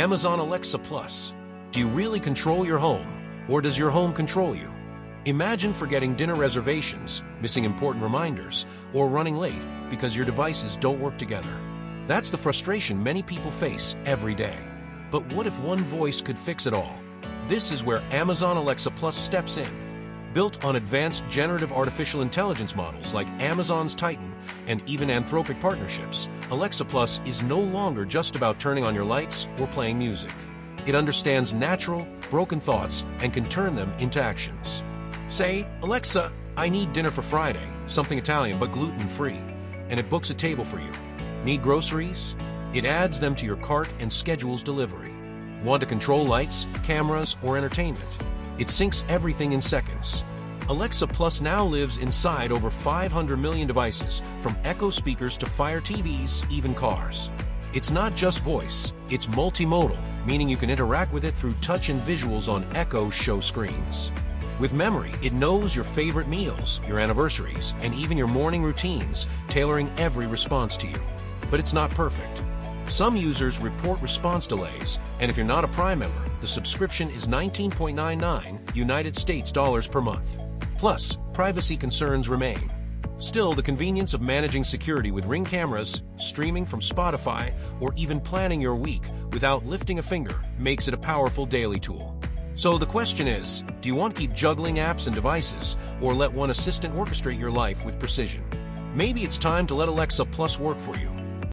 Amazon Alexa Plus. Do you really control your home, or does your home control you? Imagine forgetting dinner reservations, missing important reminders, or running late because your devices don't work together. That's the frustration many people face every day. But what if one voice could fix it all? This is where Amazon Alexa Plus steps in. Built on advanced generative artificial intelligence models like Amazon's Titan and even Anthropic partnerships, Alexa Plus is no longer just about turning on your lights or playing music. It understands natural, broken thoughts and can turn them into actions. Say, "Alexa, I need dinner for Friday, something Italian but gluten-free," and it books a table for you. Need groceries? It adds them to your cart and schedules delivery. Want to control lights, cameras, or entertainment? It syncs everything in seconds. Alexa Plus now lives inside over 500 million devices, from Echo speakers to Fire TVs, even cars. It's not just voice, it's multimodal, meaning you can interact with it through touch and visuals on Echo show screens. With memory, it knows your favorite meals, your anniversaries, and even your morning routines, tailoring every response to you. But it's not perfect. Some users report response delays, and if you're not a Prime member, the subscription is $19.99 United States dollars per month. Plus, privacy concerns remain. Still, the convenience of managing security with Ring cameras, streaming from Spotify, or even planning your week without lifting a finger makes it a powerful daily tool. So the question is, do you want to keep juggling apps and devices, or let one assistant orchestrate your life with precision? Maybe it's time to let Alexa Plus work for you.